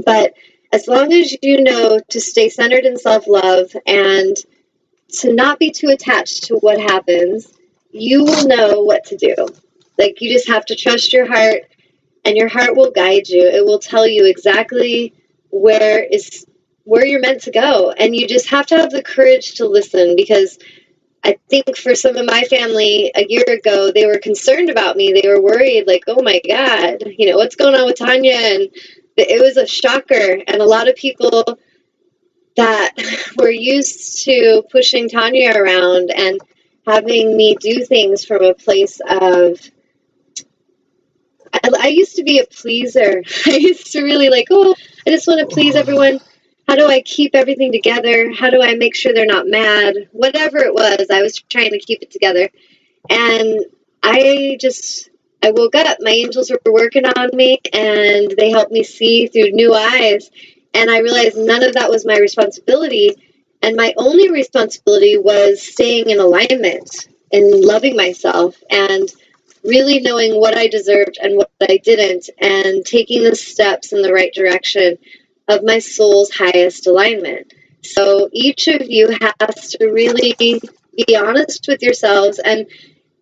But as long as you know to stay centered in self-love and to not be too attached to what happens, you will know what to do. Like, you just have to trust your heart, and your heart will guide you. It will tell you exactly where is where you're meant to go, and you just have to have the courage to listen, because I think for some of my family a year ago, they were concerned about me. They were worried, like, oh my God, what's going on with Tanya? And it was a shocker. And a lot of people that were used to pushing Tanya around and having me do things from a place of, I used to be a pleaser. I used to really like, oh, I just want to please everyone. How do I keep everything together? How do I make sure they're not mad? Whatever it was, I was trying to keep it together. And I woke up. My angels were working on me, and they helped me see through new eyes. And I realized none of that was my responsibility. And my only responsibility was staying in alignment and loving myself and really knowing what I deserved and what I didn't, and taking the steps in the right direction of my soul's highest alignment. So each of you has to really be honest with yourselves. And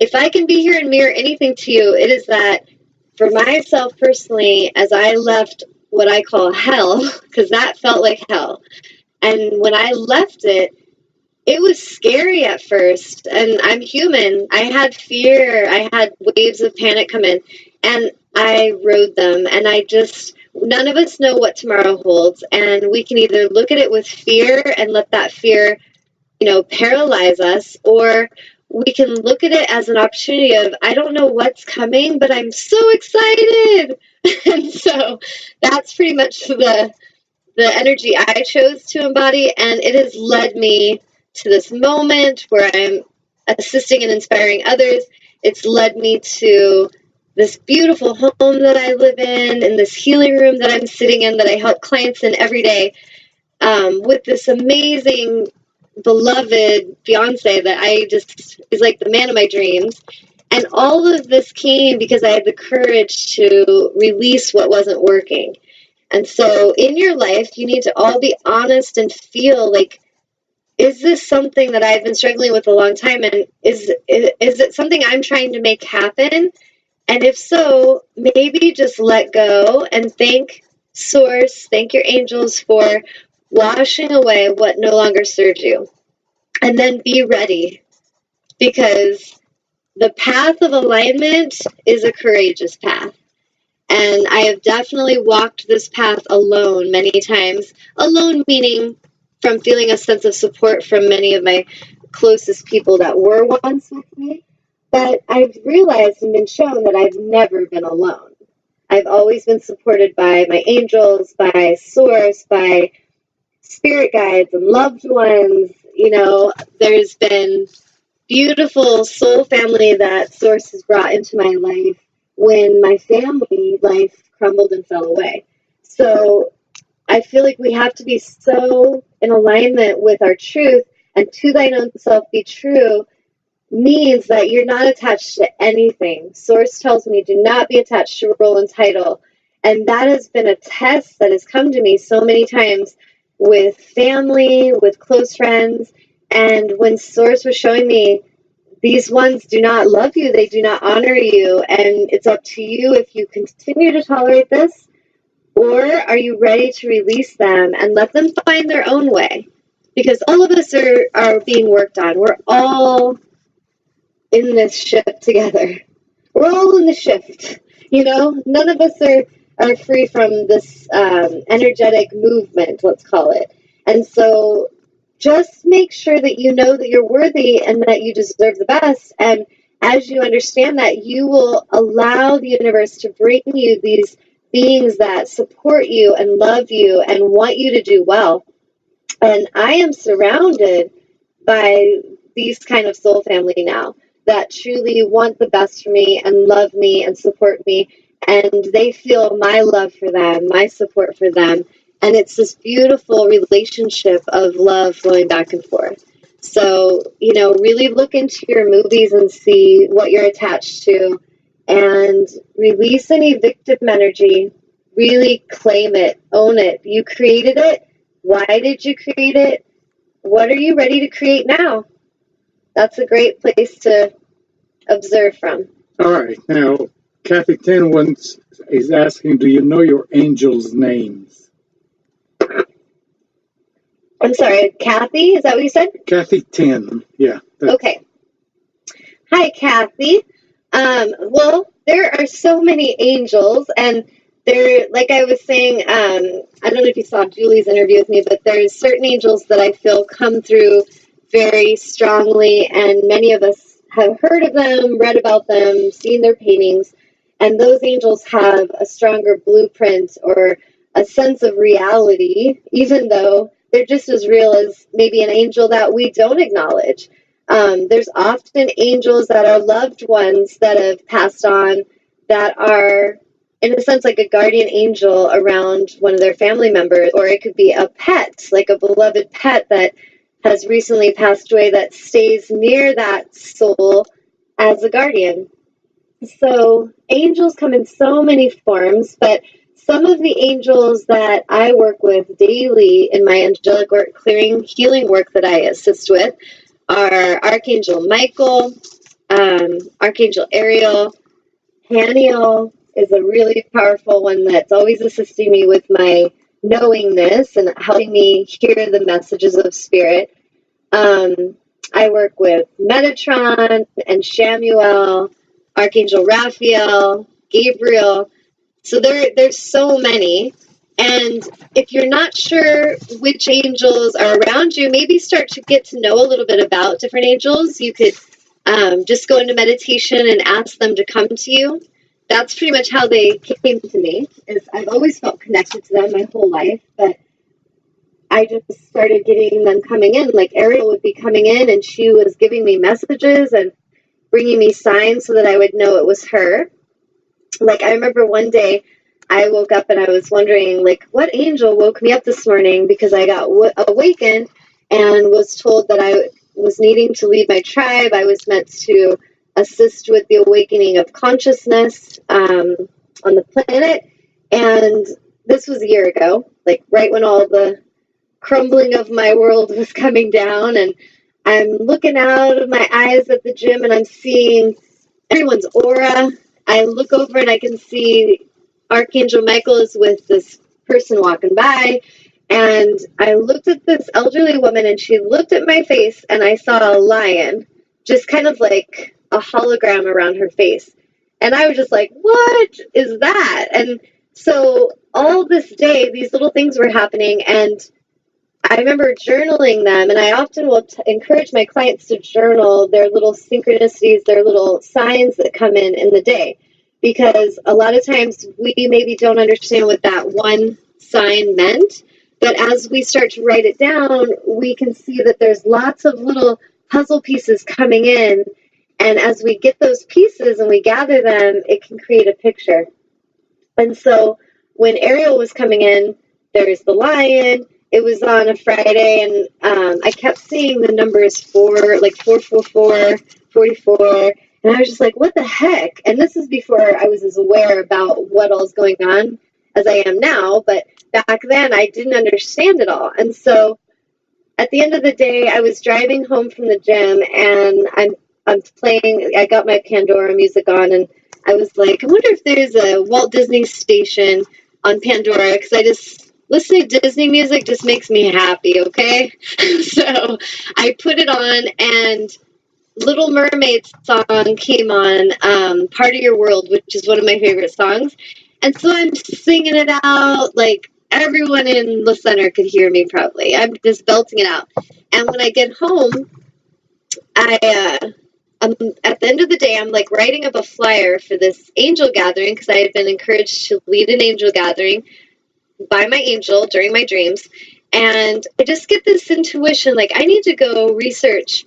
if I can be here and mirror anything to you, it is that for myself personally, as I left what I call hell, because that felt like hell, and when I left it, it was scary at first, and I'm human. I had fear. I had waves of panic come in, and I rode them. And none of us know what tomorrow holds, and we can either look at it with fear and let that fear, paralyze us, or we can look at it as an opportunity of, I don't know what's coming, but I'm so excited. And so that's pretty much the energy I chose to embody, and it has led me to this moment where I'm assisting and inspiring others. It's led me to this beautiful home that I live in this healing room that I'm sitting in, that I help clients in every day, with this amazing, beloved fiance that is like the man of my dreams. And all of this came because I had the courage to release what wasn't working. And so in your life, you need to all be honest and feel like, is this something that I've been struggling with a long time? And is it something I'm trying to make happen? And if so, maybe just let go and thank Source, thank your angels for washing away what no longer serves you. And then be ready, because the path of alignment is a courageous path. And I have definitely walked this path alone many times. Alone meaning from feeling a sense of support from many of my closest people that were once with me. But I've realized and been shown that I've never been alone. I've always been supported by my angels, by Source, by spirit guides and loved ones. There's been beautiful soul family that Source has brought into my life when my family life crumbled and fell away. So I feel like we have to be so in alignment with our truth, and to thine own self be true means that you're not attached to anything. Source tells me, do not be attached to role and title. And that has been a test that has come to me so many times with family, with close friends. And when Source was showing me, these ones do not love you, they do not honor you, and it's up to you if you continue to tolerate this, or are you ready to release them and let them find their own way? Because all of us are being worked on. We're all in this shift together. We're all in the shift. None of us are free from this energetic movement, let's call it. And so just make sure that you know that you're worthy and that you deserve the best. And as you understand that, you will allow the universe to bring you these beings that support you and love you and want you to do well. And I am surrounded by these kind of soul family now that truly want the best for me and love me and support me. And they feel my love for them, my support for them. And it's this beautiful relationship of love flowing back and forth. So, really look into your movies and see what you're attached to, and release any victim energy. really claim it, own it. You created it. Why did you create it? What are you ready to create now? That's a great place to observe from. All right. Now, Kathy 10 once is asking, do you know your angels' names? I'm sorry, Kathy, is that what you said? Kathy 10, yeah. Okay. Hi, Kathy. Well, there are so many angels, and there, like I was saying, I don't know if you saw Julie's interview with me, but there's certain angels that I feel come through very strongly, and many of us have heard of them, read about them, seen their paintings, and those angels have a stronger blueprint or a sense of reality, even though they're just as real as maybe an angel that we don't acknowledge. There's often angels that are loved ones that have passed on that are, in a sense, like a guardian angel around one of their family members, or it could be a pet, like a beloved pet that has recently passed away that stays near that soul as a guardian. So angels come in so many forms, but some of the angels that I work with daily in my angelic work, clearing, healing work that I assist with are Archangel Michael, Archangel Ariel. Haniel is a really powerful one that's always assisting me with my knowingness and helping me hear the messages of spirit. I work with Metatron and Shamuel, Archangel Raphael, Gabriel. So there's so many. And if you're not sure which angels are around you, maybe start to get to know a little bit about different angels. You could just go into meditation and ask them to come to you. That's pretty much how they came to me. Is I've always felt connected to them my whole life, but I just started getting them coming in. Like Ariel would be coming in, and she was giving me messages and bringing me signs so that I would know it was her. Like I remember one day I woke up and I was wondering, like, what angel woke me up this morning because I got awakened and was told that I was needing to leave my tribe. I was meant to assist with the awakening of consciousness on the planet. And this was a year ago, like right when all the crumbling of my world was coming down. And I'm looking out of my eyes at the gym and I'm seeing everyone's aura. I look over and I can see Archangel Michael is with this person walking by. And I looked at this elderly woman and she looked at my face and I saw a lion, just kind of like a hologram around her face. And I was just like, what is that? And so all this day, these little things were happening. And I remember journaling them, and I often will encourage my clients to journal their little synchronicities, their little signs that come in the day, because a lot of times we maybe don't understand what that one sign meant, but as we start to write it down, we can see that there's lots of little puzzle pieces coming in, and as we get those pieces and we gather them, it can create a picture. And so when Ariel was coming in, there's the lion. It was on a Friday, and I kept seeing the numbers 444, 44, and I was just like, what the heck? And this is before I was as aware about what all's going on as I am now, but back then I didn't understand it all. And so at the end of the day, I was driving home from the gym, and I'm playing, I got my Pandora music on, and I was like, I wonder if there's a Walt Disney station on Pandora, because I just, listening to Disney music just makes me happy, okay? So I put it on, and Little Mermaid song came on, Part of Your World, which is one of my favorite songs. And so I'm singing it out, like everyone in the center could hear me probably. I'm just belting it out. And when I get home, I'm, at the end of the day, I'm like writing up a flyer for this angel gathering because I had been encouraged to lead an angel gathering by my angel during my dreams. And I just get this intuition, like I need to go research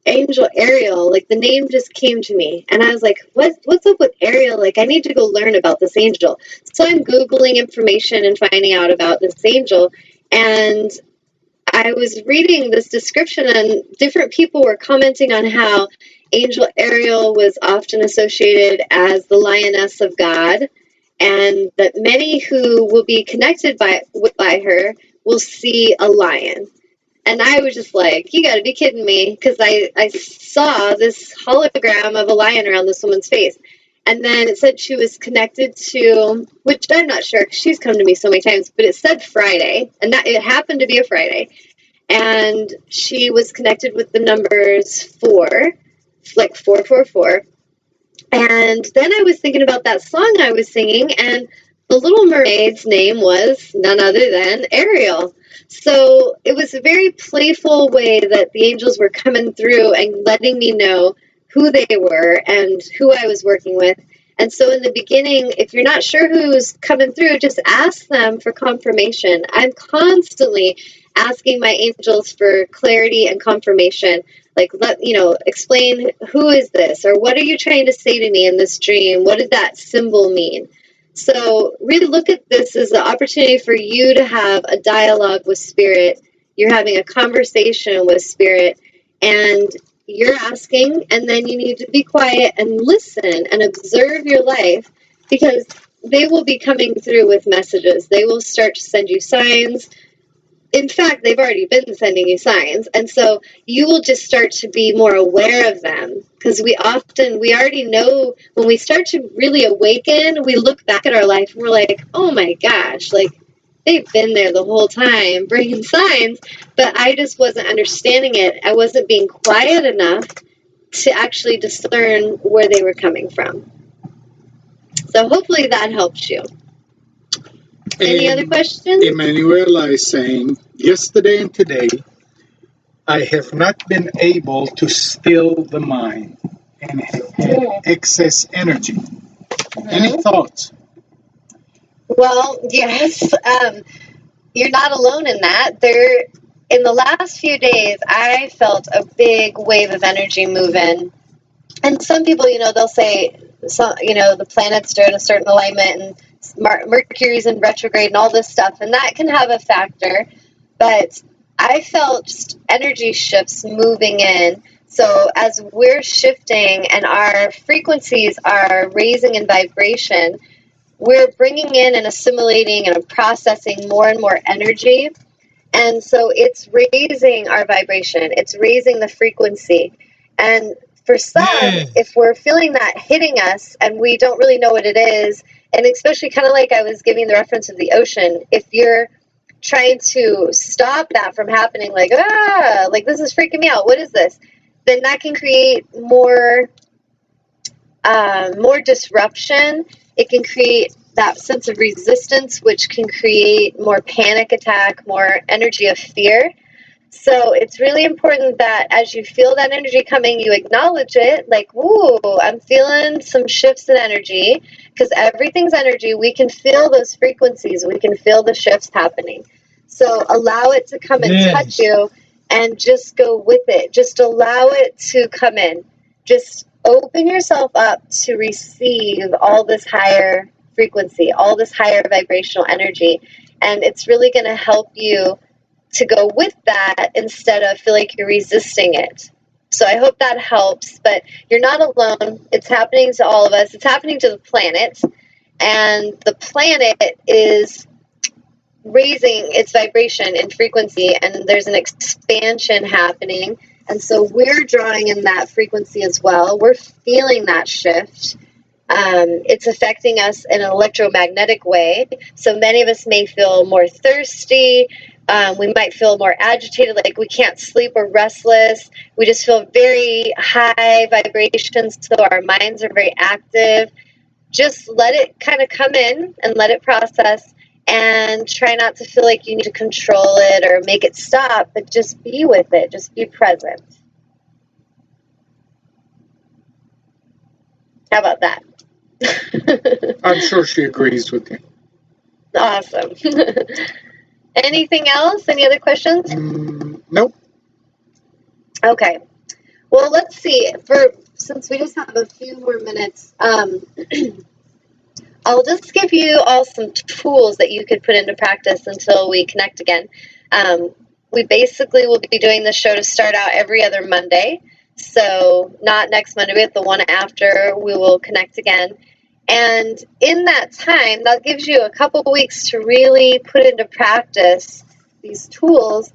Angel Ariel. Like the name just came to me, and I was like, what's up with Ariel? Like I need to go learn about this angel. So I'm Googling information and finding out about this angel, and I was reading this description, and different people were commenting on how Angel Ariel was often associated as the lioness of God, and that many who will be connected by her will see a lion. And I was just like, you got to be kidding me, because I saw this hologram of a lion around this woman's face. And then it said she was connected to, which I'm not sure, 'cause she's come to me so many times, but it said Friday, and that it happened to be a Friday. And she was connected with the numbers 4, like 444. And then I was thinking about that song I was singing, and the Little Mermaid's name was none other than Ariel. So it was a very playful way that the angels were coming through and letting me know who they were and who I was working with. And so in the beginning, if you're not sure who's coming through, just ask them for confirmation. I'm constantly asking my angels for clarity and confirmation. Like, explain, who is this? Or what are you trying to say to me in this dream? What did that symbol mean? So really look at this as an opportunity for you to have a dialogue with Spirit. You're having a conversation with Spirit, and you're asking, and then you need to be quiet and listen and observe your life, because they will be coming through with messages. They will start to send you signs. In fact, they've already been sending you signs. And so you will just start to be more aware of them, because we already know when we start to really awaken, we look back at our life and we're like, oh my gosh, like they've been there the whole time bringing signs, but I just wasn't understanding it. I wasn't being quiet enough to actually discern where they were coming from. So hopefully that helps you. Any other questions? Emanuela is saying, yesterday and today, I have not been able to still the mind and have had excess energy. Any thoughts? Well, yes, you're not alone in that. In the last few days, I felt a big wave of energy move in. And some people, they'll say, the planets are in a certain alignment and Mercury's in retrograde and all this stuff, and that can have a factor. But I felt just energy shifts moving in. So as we're shifting and our frequencies are raising in vibration, we're bringing in and assimilating and processing more and more energy. And so it's raising our vibration. It's raising the frequency. And for some, if we're feeling that hitting us and we don't really know what it is, and especially kind of like I was giving the reference of the ocean, if you're trying to stop that from happening, like this is freaking me out, what is this? Then that can create more disruption. It can create that sense of resistance, which can create more panic attack, more energy of fear. So it's really important that as you feel that energy coming, you acknowledge it, like, ooh, I'm feeling some shifts in energy, because everything's energy. We can feel those frequencies. We can feel the shifts happening. So allow it to come and touch you, and just go with it. Just allow it to come in. Just open yourself up to receive all this higher frequency, all this higher vibrational energy. And it's really going to help you to go with that instead of feel like you're resisting it. So I hope that helps, but you're not alone. It's happening to all of us. It's happening to the planet, and the planet is raising its vibration and frequency, and there's an expansion happening. And so we're drawing in that frequency as well. We're feeling that shift. It's affecting us in an electromagnetic way. So many of us may feel more thirsty. We might feel more agitated, like we can't sleep, we're restless. We just feel very high vibrations, so our minds are very active. Just let it kind of come in and let it process, and try not to feel like you need to control it or make it stop, but just be with it. Just be present. How about that? I'm sure she agrees with you. Awesome. Anything else? Any other questions? Nope. Okay. Well, let's see. Since we just have a few more minutes, I'll just give you all some tools that you could put into practice until we connect again. We basically will be doing the show to start out every other Monday. So not next Monday, but the one after, we will connect again. And in that time, that gives you a couple weeks to really put into practice these tools